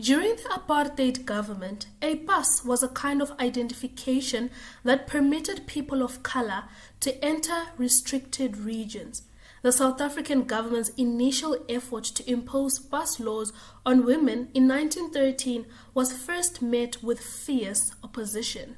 During the apartheid government, a pass was a kind of identification that permitted people of color to enter restricted regions. The South African government's initial effort to impose pass laws on women in 1913 was first met with fierce opposition.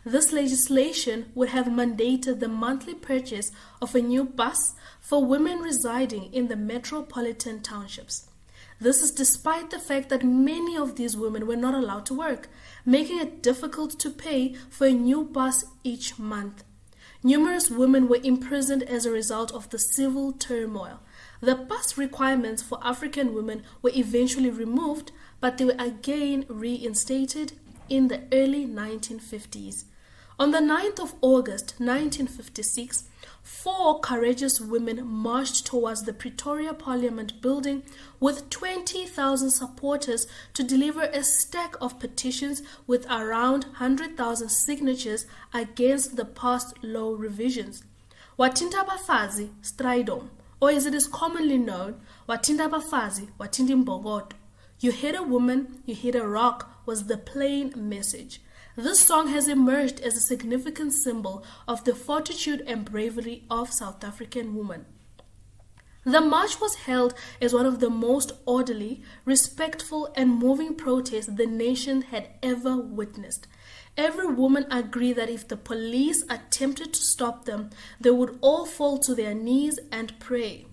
This legislation would have mandated the monthly purchase of a new pass for women residing in the metropolitan townships. This is despite the fact that many of these women were not allowed to work, making it difficult to pay for a new pass each month. Numerous women were imprisoned as a result of the civil turmoil. The pass requirements for African women were eventually removed, but they were again reinstated in the early 1950s. On the 9th of August 1956, 4 courageous women marched towards the Pretoria Parliament building with 20,000 supporters to deliver a stack of petitions with around 100,000 signatures against the past law revisions. Wathinta Abafazi Stridom, or as it is commonly known, Wathinta Abafazi Wathinta Imbokodo. You hit a woman, you hit a rock was the plain message. This song has emerged as a significant symbol of the fortitude and bravery of South African women. The march was held as one of the most orderly, respectful, and moving protests the nation had ever witnessed. Every woman agreed that if the police attempted to stop them, they would all fall to their knees and pray.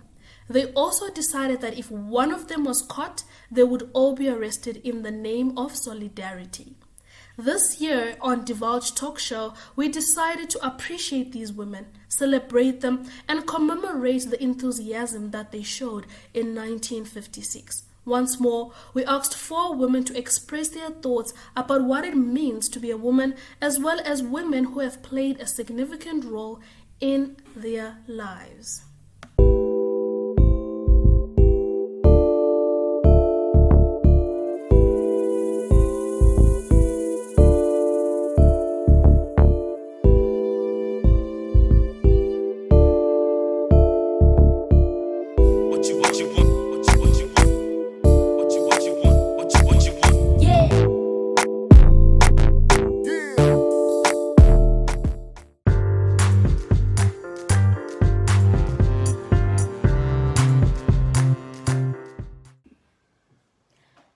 They also decided that if one of them was caught, they would all be arrested in the name of solidarity. This year on Divulge Talk Show, we decided to appreciate these women, celebrate them, and commemorate the enthusiasm that they showed in 1956. Once more, we asked 4 women to express their thoughts about what it means to be a woman, as well as women who have played a significant role in their lives.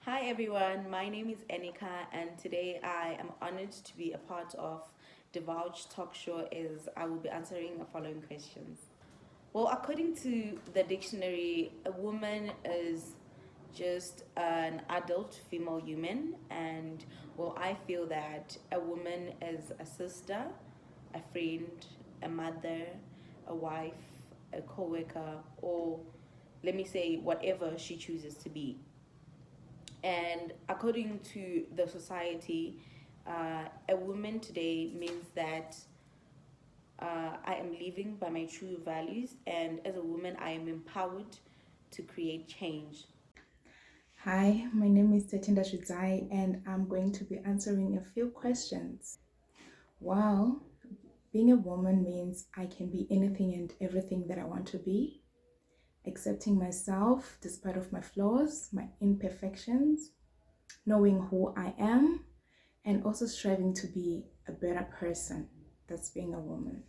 Hi everyone, my name is Ennicah and today I am honored to be a part of Divulge Talk Show as I will be answering the following questions. Well, according to the dictionary, a woman is just an adult female human, and well, I feel that a woman is a sister, a friend, a mother, a wife, a co-worker, or let me say whatever she chooses to be. And according to the society, a woman today means that I am living by my true values, and as a woman, I am empowered to create change. Hi, my name is Tatenda, and I'm going to be answering a few questions. Well, being a woman means I can be anything and everything that I want to be. Accepting myself despite of my flaws, my imperfections, knowing who I am, and also striving to be a better person. That's being a woman.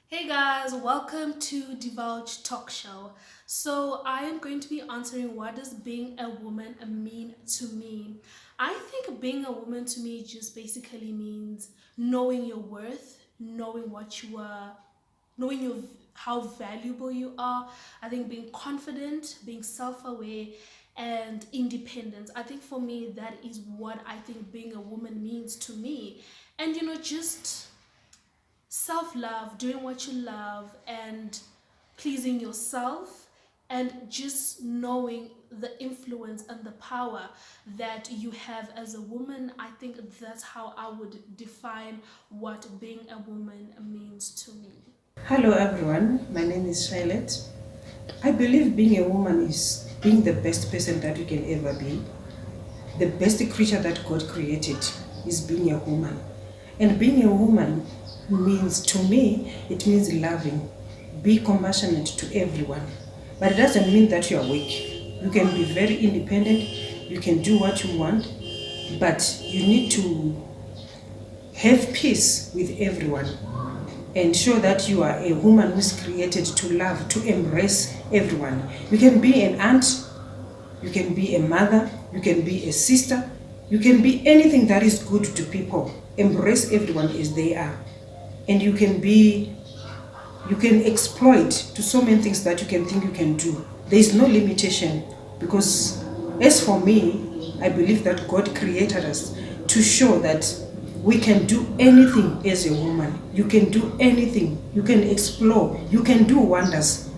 Hey guys, welcome to Divulge Talk Show. So I am going to be answering what does being a woman mean to me. I think being a woman to me just basically means knowing your worth, knowing what you are, knowing how valuable you are. I think being confident, being self-aware, and independent. I think for me that is what I think being a woman means to me. And just self-love, doing what you love, and pleasing yourself, and just knowing the influence and the power that you have as a woman. I think that's how I would define what being a woman means to me. Hello everyone, my name is Charlotte. I believe being a woman is being the best person that you can ever be. The best creature that God created is being a woman. And being a woman means, to me, it means loving. Be compassionate to everyone. But it doesn't mean that you are weak. You can be very independent. you can do what you want, but you need to have peace with everyone and show that you are a woman who's created to love, to embrace everyone. You can be an aunt, you can be a mother, you can be a sister, you can be anything that is good to people. Embrace everyone as they are. And you can exploit to so many things that you can think you can do. There is no limitation, because as for me, I believe that God created us to show that we can do anything as a woman. You can do anything. You can explore. You can do wonders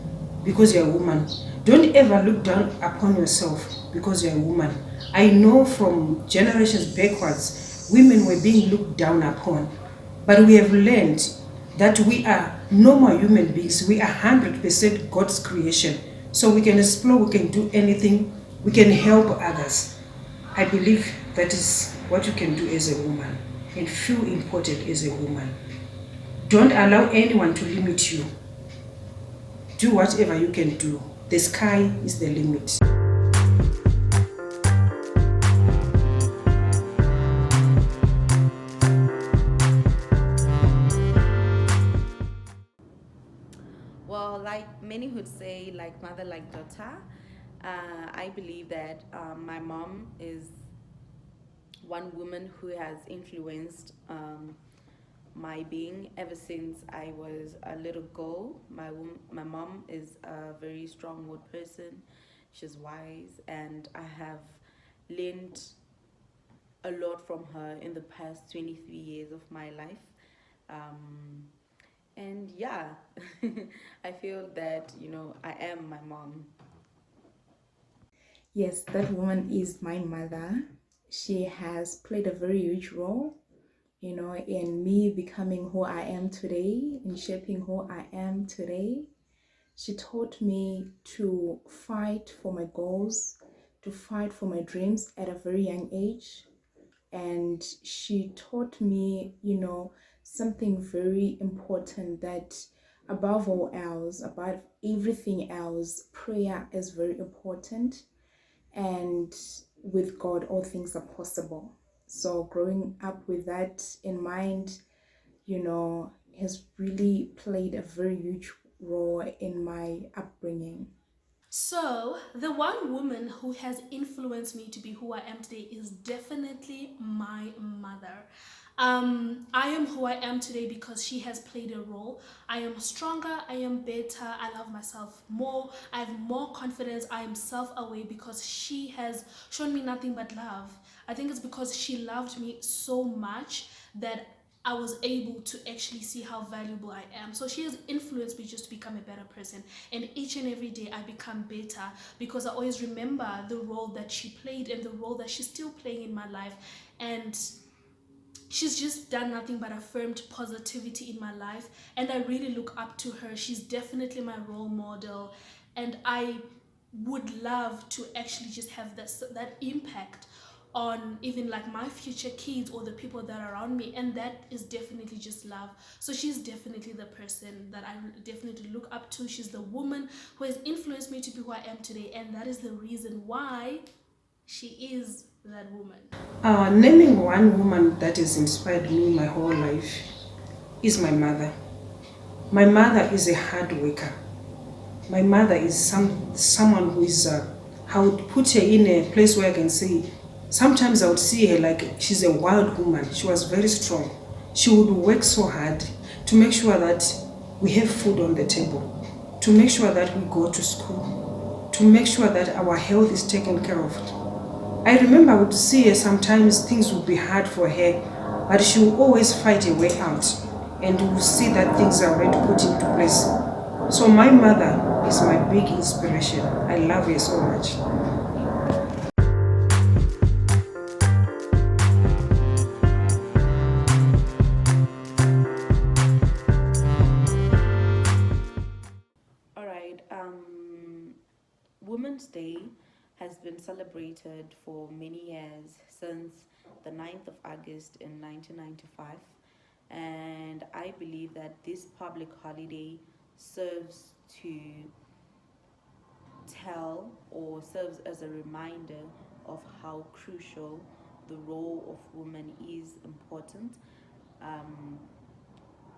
because you're a woman. Don't ever look down upon yourself because you're a woman. I know from generations backwards, women were being looked down upon. But we have learned that we are normal human beings. We are 100% God's creation. So we can explore, we can do anything, we can help others. I believe that is what you can do as a woman and feel important as a woman. Don't allow anyone to limit you. Do whatever you can do. The sky is the limit. Well, like many would say, like mother, like daughter, I believe that my mom is one woman who has influenced my being ever since I was a little girl. My mom is a very strong-willed person. She's wise, and I have learned a lot from her in the past 23 years of my life. And yeah, I feel that, I am my mom. Yes, that woman is my mother. She has played a very huge role, in me becoming who I am today, in shaping who I am today. She taught me to fight for my goals, to fight for my dreams at a very young age. And she taught me, something very important, that above all else, above everything else, prayer is very important. And with God, all things are possible. So growing up with that in mind, has really played a very huge role in my upbringing. So, the one woman who has influenced me to be who I am today is definitely my mother. I am who I am today because she has played a role. I am stronger, I am better, I love myself more, I have more confidence, I am self aware because she has shown me nothing but love. I think it's because she loved me so much that I was able to actually see how valuable I am. So she has influenced me just to become a better person. And each and every day I become better because I always remember the role that she played and the role that she's still playing in my life. And she's just done nothing but affirmed positivity in my life. And I really look up to her. She's definitely my role model. And I would love to actually just have that impact on even like my future kids or the people that are around me, and that is definitely just love. So she's definitely the person that I definitely look up to. She's the woman who has influenced me to be who I am today, and that is the reason why she is that woman. Naming one woman that has inspired me my whole life is my mother. My mother is a hard worker. My mother is someone who is, I would put her in a place where I can say, sometimes I would see her like she's a wild woman. She was very strong. She would work so hard to make sure that we have food on the table, to make sure that we go to school, to make sure that our health is taken care of. I remember I would see her sometimes things would be hard for her, but she would always fight a way out, and we would see that things are already put into place. So my mother is my big inspiration. I love her so much. All right. Women's Day has been celebrated for many years since the 9th of August in 1995. And I believe that this public holiday serves to tell or serves as a reminder of how crucial the role of women is important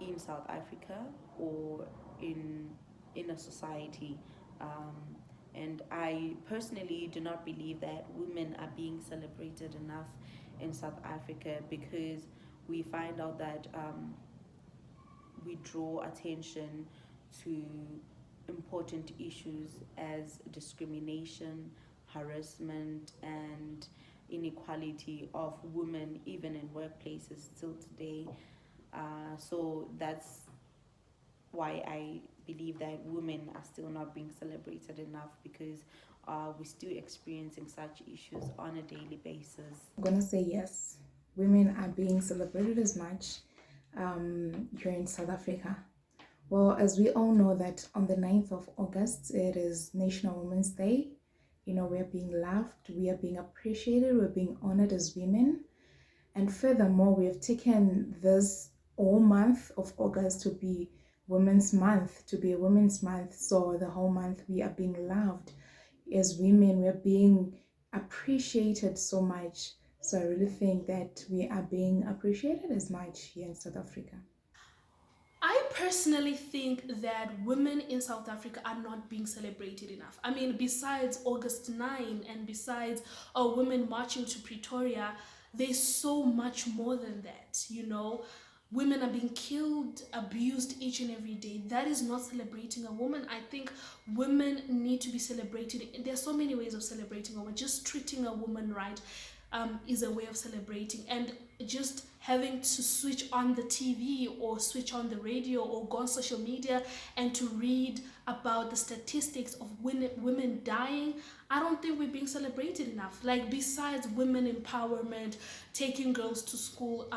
in South Africa or in a society. And I personally do not believe that women are being celebrated enough in South Africa, because we find out that we draw attention to important issues as discrimination, harassment, and inequality of women, even in workplaces still today. So that's why I believe that women are still not being celebrated enough, because we're still experiencing such issues on a daily basis. I'm gonna say yes. Women are being celebrated as much here in South Africa. Well, as we all know that on the 9th of August, it is National Women's Day. You know, we're being loved, we are being appreciated, we're being honored as women. And furthermore, we have taken this whole month of August to be Women's Month, to be a Women's Month. So the whole month we are being loved as women, we're being appreciated so much. So I really think that we are being appreciated as much here in South Africa. I personally think that women in South Africa are not being celebrated enough. I mean, besides August 9 and besides women marching to Pretoria, there's so much more than that, you know. Women are being killed, abused each and every day. That is not celebrating a woman. I think women need to be celebrated. There's so many ways of celebrating a woman. Just treating a woman right is a way of celebrating. And just having to switch on the TV or switch on the radio or go on social media and to read about the statistics of women dying, I don't think we're being celebrated enough. Like, besides women empowerment, taking girls to school,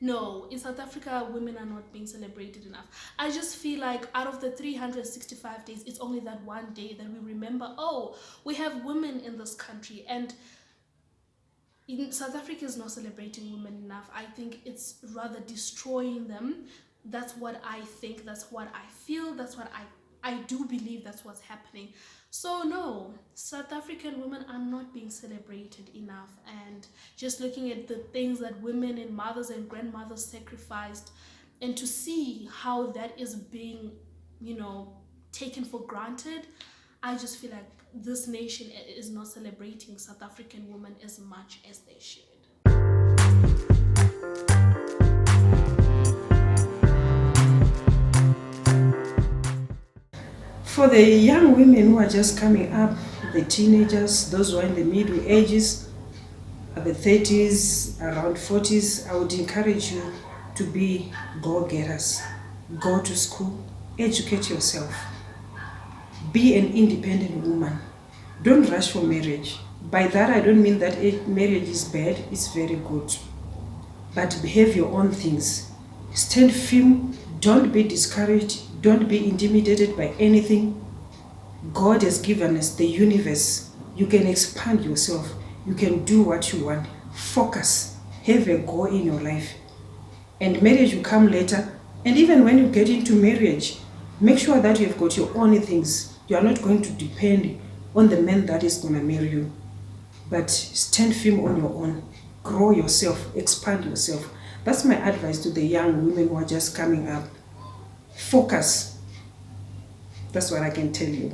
no, in South Africa, women are not being celebrated enough. I just feel like out of the 365 days, it's only that one day that we remember, oh, we have women in this country. And in South Africa is not celebrating women enough. I think it's rather destroying them. That's what I think, that's what I feel, that's what I do believe that's what's happening. So no, South African women are not being celebrated enough. And just looking at the things that women and mothers and grandmothers sacrificed, and to see how that is being, you know, taken for granted, I just feel like this nation is not celebrating South African women as much as they should. For the young women who are just coming up, the teenagers, those who are in the middle ages, at the 30s, around 40s, I would encourage you to be go-getters. Go to school, educate yourself. Be an independent woman. Don't rush for marriage. By that, I don't mean that marriage is bad, it's very good. But behave your own things. Stand firm, don't be discouraged, don't be intimidated by anything. God has given us the universe. You can expand yourself. You can do what you want. Focus. Have a goal in your life. And marriage will come later. And even when you get into marriage, make sure that you have got your own things. You are not going to depend on the man that is going to marry you. But stand firm on your own. Grow yourself. Expand yourself. That's my advice to the young women who are just coming up. Focus. That's what I can tell you.